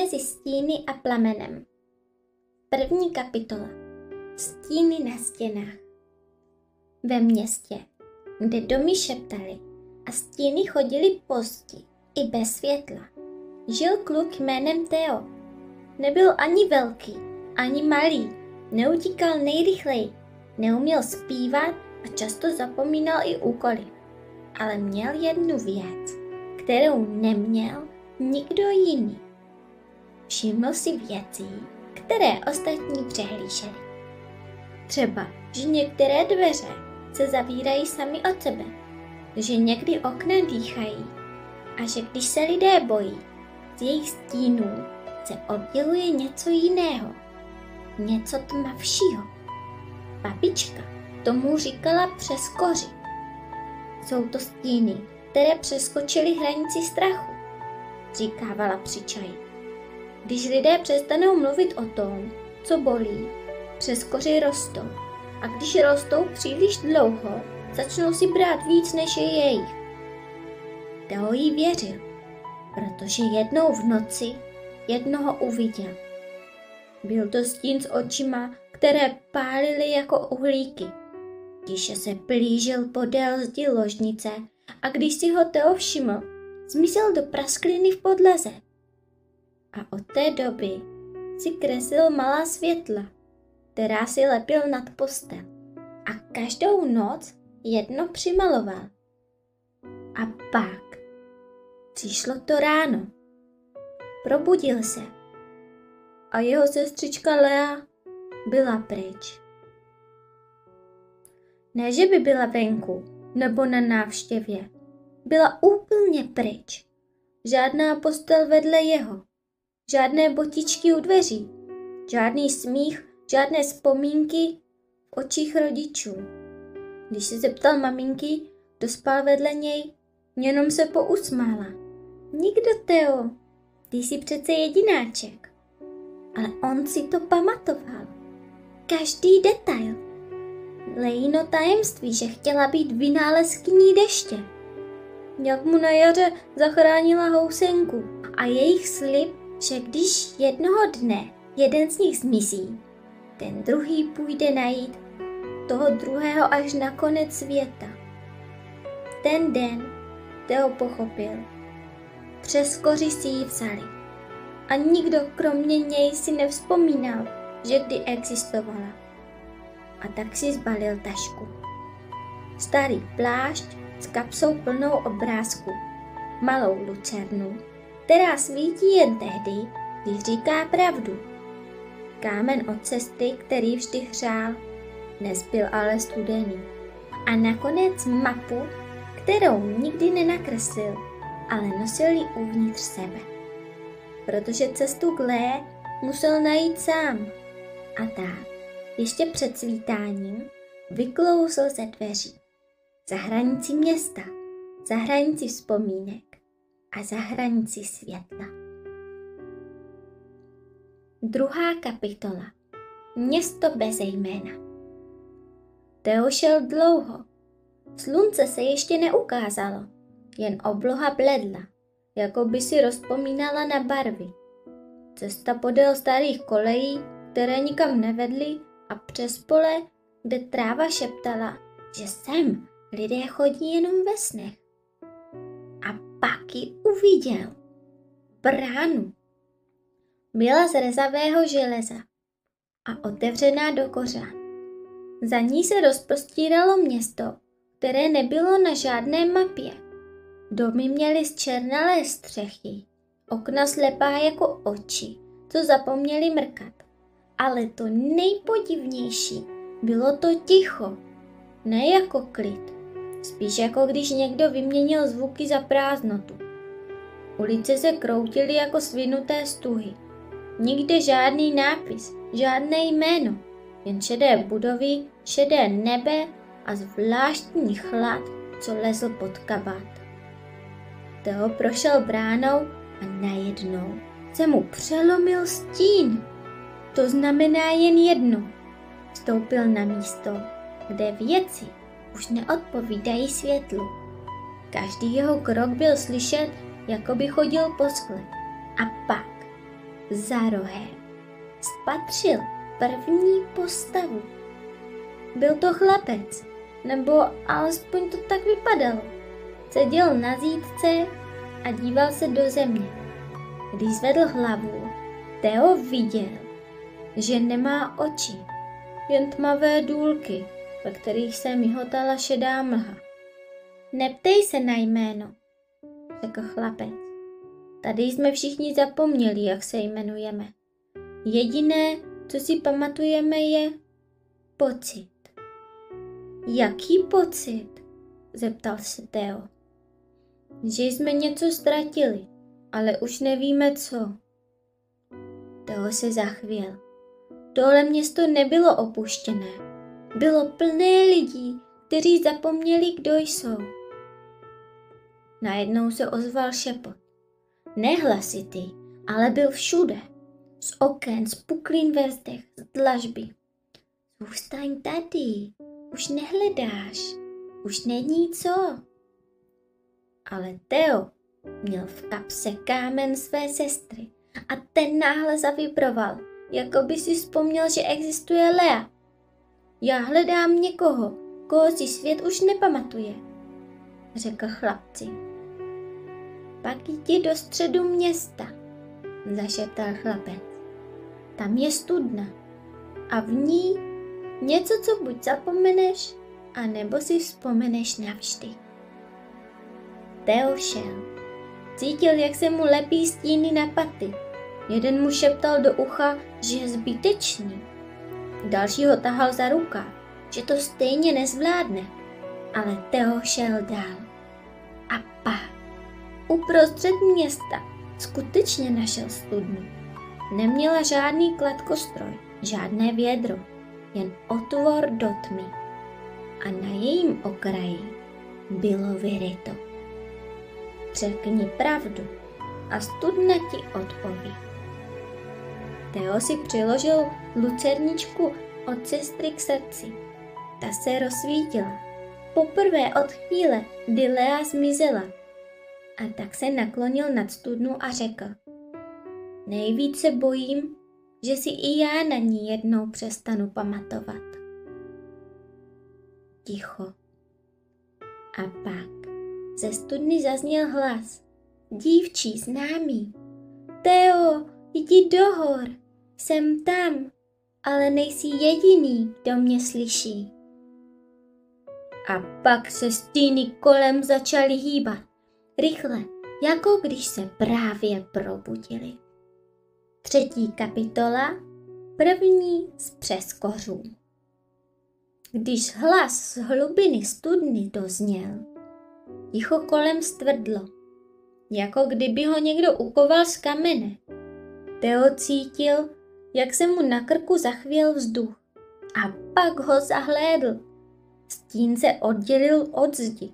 Mezi stíny a plamenem. První kapitola. Stíny na stěnách. Ve městě, kde domy šeptaly a stíny chodily po zdi i bez světla, žil kluk jménem Theo. Nebyl ani velký, ani malý, neutíkal nejrychleji, neuměl zpívat a často zapomínal i úkoly. Ale měl jednu věc, kterou neměl nikdo jiný. Všiml si věcí, které ostatní přehlíželi. Třeba, že některé dveře se zavírají sami od sebe, že někdy okna dýchají a že když se lidé bojí, z jejich stínů se odděluje něco jiného, něco tmavšího. Babička tomu říkala přeskoři. Jsou to stíny, které přeskočily hranici strachu, říkávala při čaji. Když lidé přestanou mluvit o tom, co bolí, přeskoři rostou. A když rostou příliš dlouho, začnou si brát víc, než je jejich. Theo jí věřil, protože jednou v noci jednoho uviděl. Byl to stín s očima, které pálily jako uhlíky. Tiše se plížil podél zdi ložnice a když si ho Theo všiml, zmizel do praskliny v podlaze. A od té doby si kreslil malá světla, která si lepil nad postel a každou noc jedno přimaloval. A pak přišlo to ráno. Probudil se a jeho sestřička Lea byla pryč. Ne, že by byla venku nebo na návštěvě. Byla úplně pryč. Žádná postel vedle jeho. Žádné botičky u dveří. Žádný smích, žádné vzpomínky v očích rodičů. Když se zeptal maminky, kdo spal vedle něj, jenom se pousmála. Nikdo, Theo, ty jsi přece jedináček. Ale on si to pamatoval. Každý detail. Leino tajemství, že chtěla být vynálezkyní deště. Jak mu na jaře zachránila housenku a jejich slib, že když jednoho dne jeden z nich zmizí, ten druhý půjde najít toho druhého až na konec světa. Ten den Theo pochopil. Přeskoři si ji vzali. A nikdo kromě něj si nevzpomínal, že kdy existovala. A tak si zbalil tašku. Starý plášť s kapsou plnou obrázků, malou lucernu, která svítí jen tehdy, když říká pravdu. Kámen od cesty, který vždy hřál, nezbyl ale studený. A nakonec mapu, kterou nikdy nenakreslil, ale nosil ji uvnitř sebe. Protože cestu k Lé musel najít sám. A tak, ještě před svítáním, vyklouzl ze dveří. Za hranici města, za hranici vzpomínek a za hranici světla. Druhá kapitola. Město beze jména. Theo šel dlouho. Slunce se ještě neukázalo, jen obloha bledla, jako by si rozpomínala na barvy. Cesta podél starých kolejí, které nikam nevedly, a přes pole, kde tráva šeptala, že sem lidé chodí jenom ve snech. A pak ji uviděl. Bránu. Byla z rezavého železa a otevřená do kořán. Za ní se rozprostíralo město, které nebylo na žádné mapě. Domy měly zčernalé střechy, okna slepá jako oči, co zapomněli mrkat. Ale to nejpodivnější bylo to ticho, ne jako klid, spíš jako když někdo vyměnil zvuky za prázdnotu. Ulice se kroutily jako svinuté stuhy. Nikde žádný nápis, žádné jméno, jen šedé budovy, šedé nebe a zvláštní chlad, co lezl pod kabát. Theo prošel bránou a najednou se mu přelomil stín. To znamená jen jedno. Vstoupil na místo, kde věci už neodpovídají světlu. Každý jeho krok byl slyšet, jako by chodil po skle. A pak za rohem spatřil první postavu. Byl to chlapec, nebo alespoň to tak vypadalo. Seděl na zítce a díval se do země. Když zvedl hlavu, Theo viděl, že nemá oči, jen tmavé důlky, ve kterých se mihotala šedá mlha. Neptej se na jméno, řekl chlapec. Tady jsme všichni zapomněli, jak se jmenujeme. Jediné, co si pamatujeme, je pocit. Jaký pocit? Zeptal se Theo. Že jsme něco ztratili, ale už nevíme co. Theo se zachvěl. Tohle město nebylo opuštěné. Bylo plné lidí, kteří zapomněli, kdo jsou. Najednou se ozval šepot. Nehlasitý, ale byl všude. Z oken, z puklin ve zdech, z dlažby. Zůstaň tady, už nehledáš, už není co. Ale Theo měl v kapse kámen své sestry a ten náhle zavibroval, jako by si vzpomněl, že existuje Lea. Já hledám někoho, koho si svět už nepamatuje, řekl chlapci. Pak jdi do středu města, zašeptal chlapec. Tam je studna a v ní něco, co buď zapomeneš, a nebo si vzpomeneš navždy. Theo šel. Cítil, jak se mu lepí stíny na paty. Jeden mu šeptal do ucha, že je zbytečný. Další ho tahal za rukáv, že to stejně nezvládne. Ale Theo šel dál. A pak, uprostřed města, skutečně našel studnu. Neměla žádný kladkostroj, žádné vědro, jen otvor do tmy. A na jejím okraji bylo vyryto. Řekni pravdu a studna ti odpoví. Theo si přiložil lucerničku od sestry k srdci. Ta se rozsvítila. Poprvé od chvíle, kdy Lea zmizela. A tak se naklonil nad studnu a řekl. Nejvíc se bojím, že si i já na ní jednou přestanu pamatovat. Ticho. A pak ze studny zazněl hlas. Dívčí známý. Theo, jdi do hor. Jsem tam, ale nejsi jediný, kdo mě slyší. A pak se stíny kolem začaly hýbat. Rychle, jako když se právě probudili. 3. kapitola, 1. z přeskořů. Když hlas z hlubiny studny dozněl, ticho kolem stvrdlo, jako kdyby ho někdo ukoval z kamene. Theo cítil, jak se mu na krku zachvěl vzduch a pak ho zahlédl. Stín se oddělil od zdi.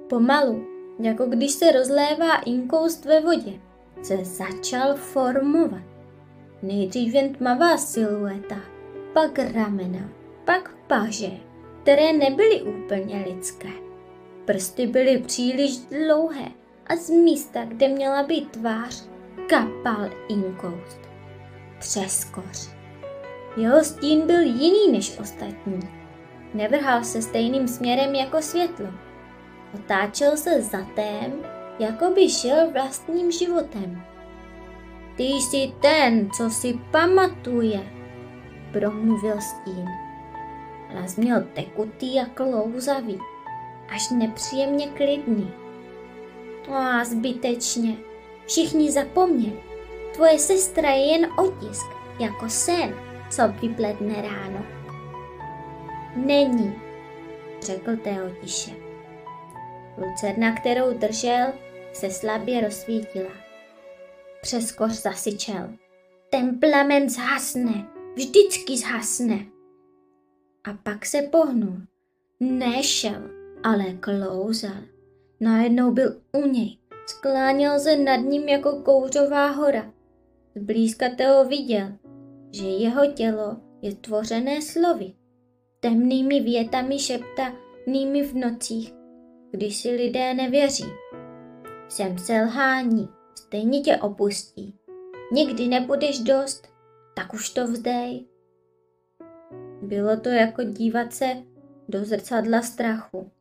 Pomalu, jako když se rozlévá inkoust ve vodě, se začal formovat. Nejdřív jen tmavá silueta, pak ramena, pak paže, které nebyly úplně lidské. Prsty byly příliš dlouhé a z místa, kde měla být tvář, kapal inkoust. Přeskoř. Jeho stín byl jiný než ostatní. Nevrhal se stejným směrem jako světlo. Otáčel se zatém, jako by šel vlastním životem. Ty jsi ten, co si pamatuje, promluvil stín. Hlas měl tekutý a klouzavý, až nepříjemně klidný. A zbytečně, všichni zapomněli. Tvoje sestra je jen otisk, jako sen, co vypledne ráno. Není, řekl Theo tiše. Lucerna, kterou držel, se slabě rozsvítila. Přeskoř zasyčel. Ten plamen zhasne, vždycky zhasne. A pak se pohnul. Nešel, ale klouzal. Najednou byl u něj. Skláněl se nad ním jako kouřová hora. Zblízka Theo viděl, že jeho tělo je tvořené slovy. Temnými větami šeptanými v nocích, když si lidé nevěří. Jsem selhání, stejně tě opustí. Nikdy nebudeš dost, tak už to vzdej. Bylo to jako dívat se do zrcadla strachu.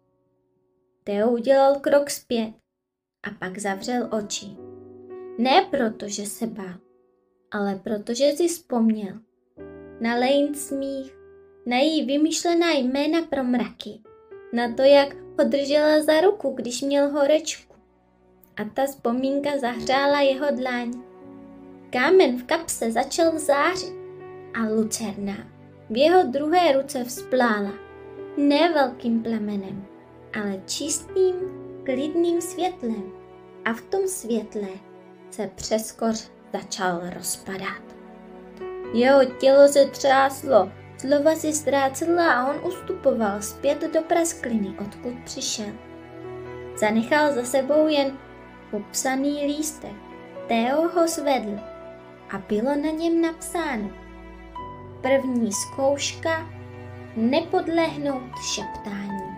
Theo udělal krok zpět a pak zavřel oči. Ne proto, že se bál, ale protože si vzpomněl na Lane smích, na její vymyšlená jména pro mraky, na to, jak ho držela za ruku, když měl horečku. A ta vzpomínka zahřála jeho dlaň. Kámen v kapse začal zářit a lucerna v jeho druhé ruce vzplála. Ne velkým plamenem, ale čistým, klidným světlem. A v tom světle se přeskoř začal rozpadat. Jeho tělo se třáslo, slova si ztrácela a on ustupoval zpět do praskliny, odkud přišel. Zanechal za sebou jen popsaný lístek. Theo ho zvedl a bylo na něm napsáno: První zkouška, nepodlehnout šeptání.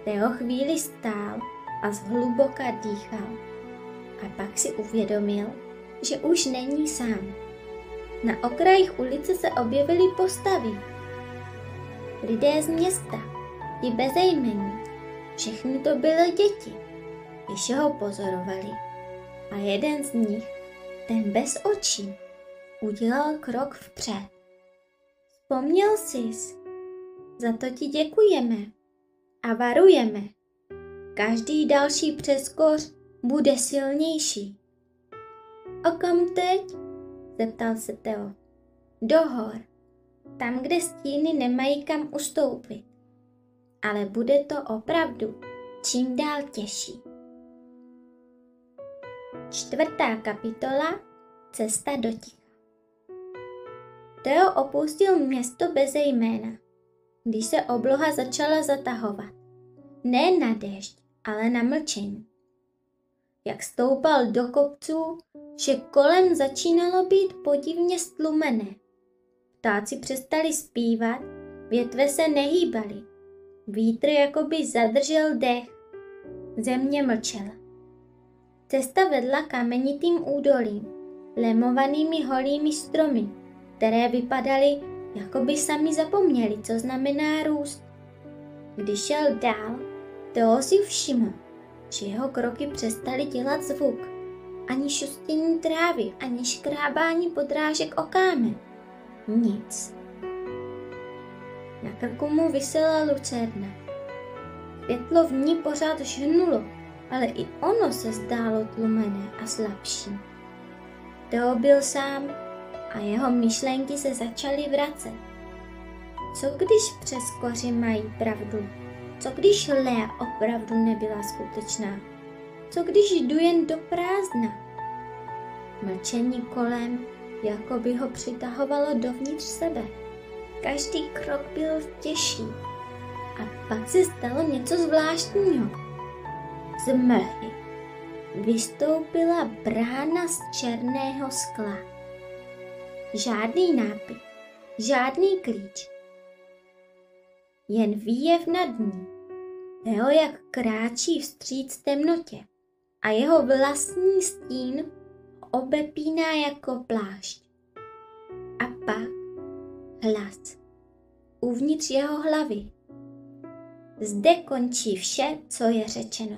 Theo chvíli stál a zhluboka dýchal. A pak si uvědomil, že už není sám. Na okrajích ulice se objevily postavy. Lidé z města, ti bezejmenní, všechny to byly děti, když ho pozorovali. A jeden z nich, ten bez očí, udělal krok vpřed. Vzpomněl sis, za to ti děkujeme a varujeme. Každý další přeskoř bude silnější. A kam teď? Zeptal se Theo. Do hor, tam, kde stíny nemají kam ustoupit. Ale bude to opravdu čím dál těžší. 4. kapitola. Cesta do ticha. Theo opustil město beze jména, když se obloha začala zatahovat. Ne na déšť, ale na mlčení. Jak stoupal do kopců, vše kolem začínalo být podivně stlumené. Ptáci přestali zpívat, větve se nehýbaly. Vítr jakoby zadržel dech. Země mlčela. Cesta vedla kamenitým údolím, lemovanými holými stromy, které vypadaly, jako by sami zapomněli, co znamená růst. Když šel dál, Theo si všiml, že jeho kroky přestaly dělat zvuk. Ani šustění trávy, ani škrábání podrážek o kámen. Nic. Na krku mu visela lucerna. Světlo v ní pořád žhnulo, ale i ono se zdálo tlumené a slabší. Theo byl sám a jeho myšlenky se začaly vracet. Co když přeskoři mají pravdu? Co když Lea opravdu nebyla skutečná? Co když jdu jen do prázdna? Mlčení kolem, jako by ho přitahovalo dovnitř sebe. Každý krok byl těžší. A pak se stalo něco zvláštního. Z mlhy vystoupila brána z černého skla. Žádný nápis, žádný klíč. Jen výjev nad ní. Theo jak kráčí vstříc temnotě a jeho vlastní stín obepíná jako plášť. A pak hlas uvnitř jeho hlavy. Zde končí vše, co je řečeno.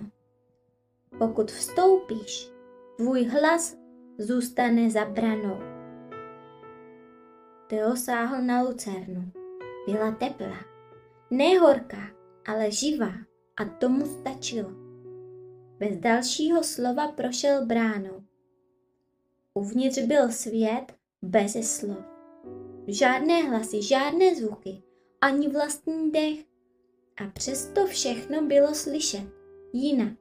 Pokud vstoupíš, tvůj hlas zůstane za branou. Theo sáhl na lucernu. Byla teplá. Ne horká, ale živá a tomu stačilo. Bez dalšího slova prošel bránou. Uvnitř byl svět beze slov. Žádné hlasy, žádné zvuky, ani vlastní dech. A přesto všechno bylo slyšet jinak.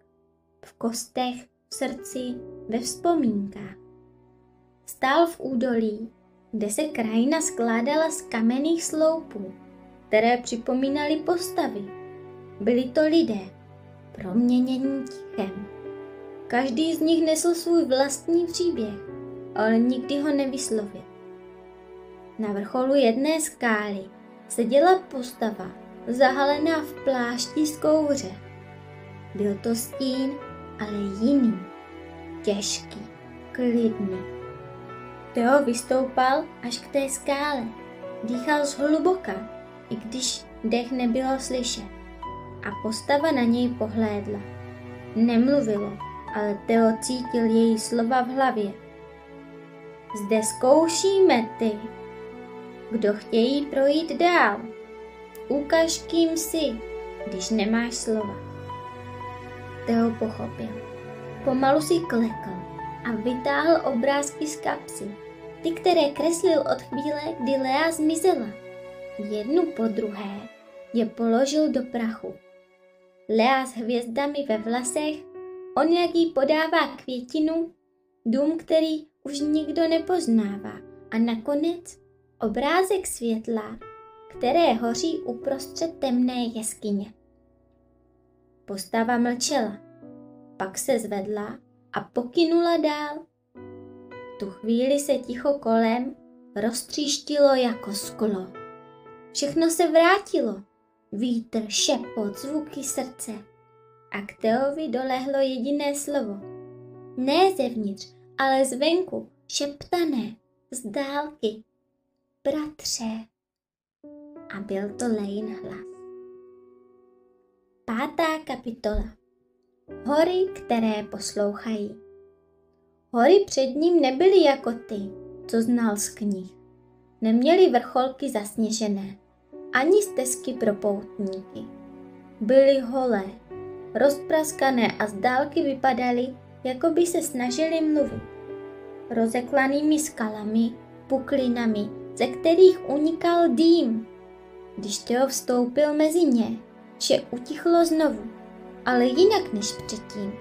V kostech, v srdci, ve vzpomínkách. Stál v údolí, kde se krajina skládala z kamenných sloupů, které připomínaly postavy. Byli to lidé, proměnění tichem. Každý z nich nesl svůj vlastní příběh, ale nikdy ho nevyslovil. Na vrcholu jedné skály seděla postava, zahalená v plášti z kouře. Byl to stín, ale jiný, těžký, klidný. Teo vystoupal až k té skále. Dýchal zhluboka, i když dech nebylo slyšet. A postava na něj pohlédla. Nemluvilo, ale Teo cítil její slova v hlavě. Zde zkoušíme ty, kdo chtějí projít dál. Ukaž, kým jsi, když nemáš slova. Teo pochopil. Pomalu si klekl a vytáhl obrázky z kapsy, ty, které kreslil od chvíle, kdy Lea zmizela. Jednu po druhé je položil do prachu. Lea s hvězdami ve vlasech, on jak jí podává květinu, dům, který už nikdo nepoznává a nakonec obrázek světla, které hoří uprostřed temné jeskyně. Postava mlčela, pak se zvedla a pokynula dál. Tu chvíli se ticho kolem roztříštilo jako sklo. Všechno se vrátilo. Vítr, šepot, zvuky srdce. A k Teovi dolehlo jediné slovo. Ne zevnitř, ale zvenku, šeptané, z dálky. Bratře. A byl to Lein hlas. 5. kapitola. Hory, které poslouchají. Hory před ním nebyly jako ty, co znal z knih. Neměly vrcholky zasněžené, ani stezky pro poutníky. Byly holé, rozpraskané a z dálky vypadaly, jako by se snažili mluvit. Rozeklanými skalami, puklinami, ze kterých unikal dým. Když Teo vstoupil mezi ně, vše utichlo znovu, ale jinak než předtím.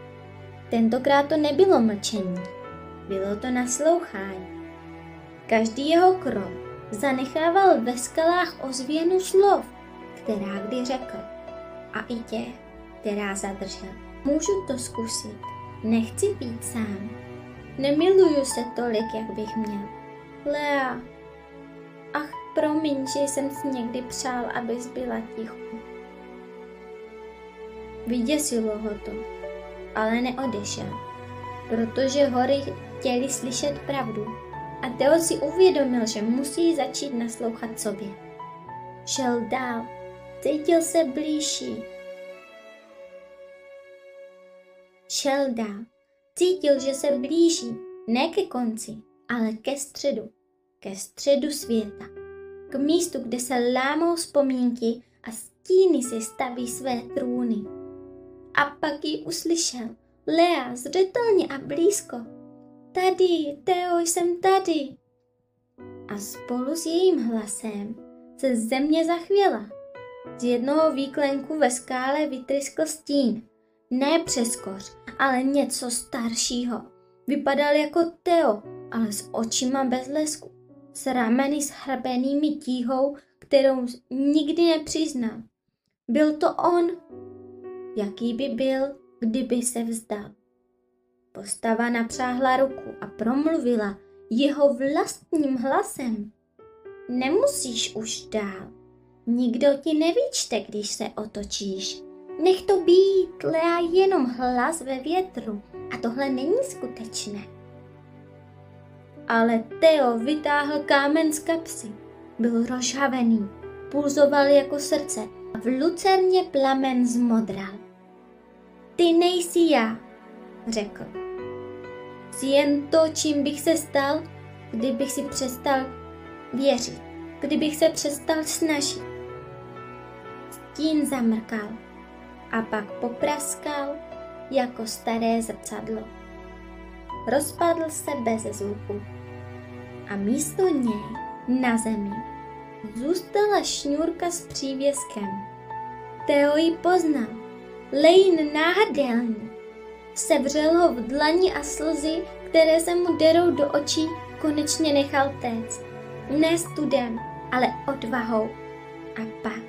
Tentokrát to nebylo mlčení, bylo to naslouchání. Každý jeho krok zanechával ve skalách ozvěnu slov, která kdy řekl, a i těch, která zadržel. Můžu to zkusit, nechci být sám. Nemiluju se tolik, jak bych měl. Lea, ach, promiň, že jsem si někdy přál, abys byla ticho. Vyděsilo ho to, ale neodešel, protože hory chtěli slyšet pravdu a Teo si uvědomil, že musí začít naslouchat sobě. Šel dál, cítil se blížší. Šel dál, cítil, že se blíží, ne ke konci, ale ke středu světa, k místu, kde se lámou vzpomínky a stíny si staví své trůny. A pak ji uslyšel, Lea, zřetelně a blízko. Tady, Teo, jsem tady. A spolu s jejím hlasem se země zachvěla. Z jednoho výklenku ve skále vytryskl stín. Ne přeskoř, ale něco staršího. Vypadal jako Teo, ale s očima bez lesku. S rameny shrbenými tíhou, kterou nikdy nepřiznal. Byl to on. Jaký by byl, kdyby se vzdal. Postava napřáhla ruku a promluvila jeho vlastním hlasem. Nemusíš už dál. Nikdo ti nevyčte, když se otočíš. Nech to být, Lea, jenom hlas ve větru a tohle není skutečné. Ale Teo vytáhl kámen z kapsy. Byl rozhavený, pulzoval jako srdce a v lucerně plamen zmodral. Ty nejsi já, řekl. Jsi jen to, čím bych se stal, kdybych si přestal věřit, kdybych se přestal snažit. Stín zamrkal a pak popraskal jako staré zrcadlo. Rozpadl se bez zvuku a místo něj na zemi zůstala šňůrka s přívěskem. Teo ji poznal. Lein náhrdelný. Sevřel ho v dlani a slzy, které se mu derou do očí, konečně nechal téct. Ne studem, ale odvahou. A pak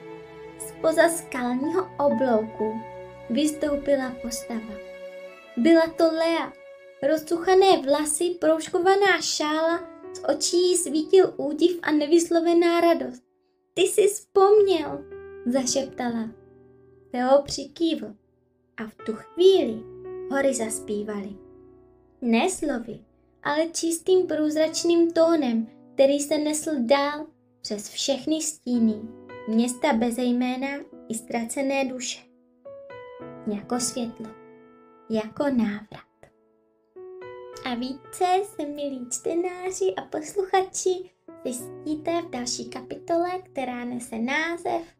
zpoza skalního oblouku vystoupila postava. Byla to Lea. Rozcuchané vlasy, proužkovaná šála, z očí jí svítil údiv a nevyslovená radost. Ty jsi vzpomněl, zašeptala. Teo přikývl a v tu chvíli hory zaspívaly. Ne slovy, ale čistým průzračným tónem, který se nesl dál přes všechny stíny, města beze jména i ztracené duše. Jako světlo, jako návrat. A více se, milí čtenáři a posluchači, zjistíte v další kapitole, která nese název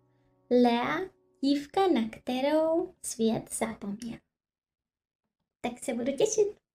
Lea, dívka, na kterou svět zapomněl. Tak se budu těšit.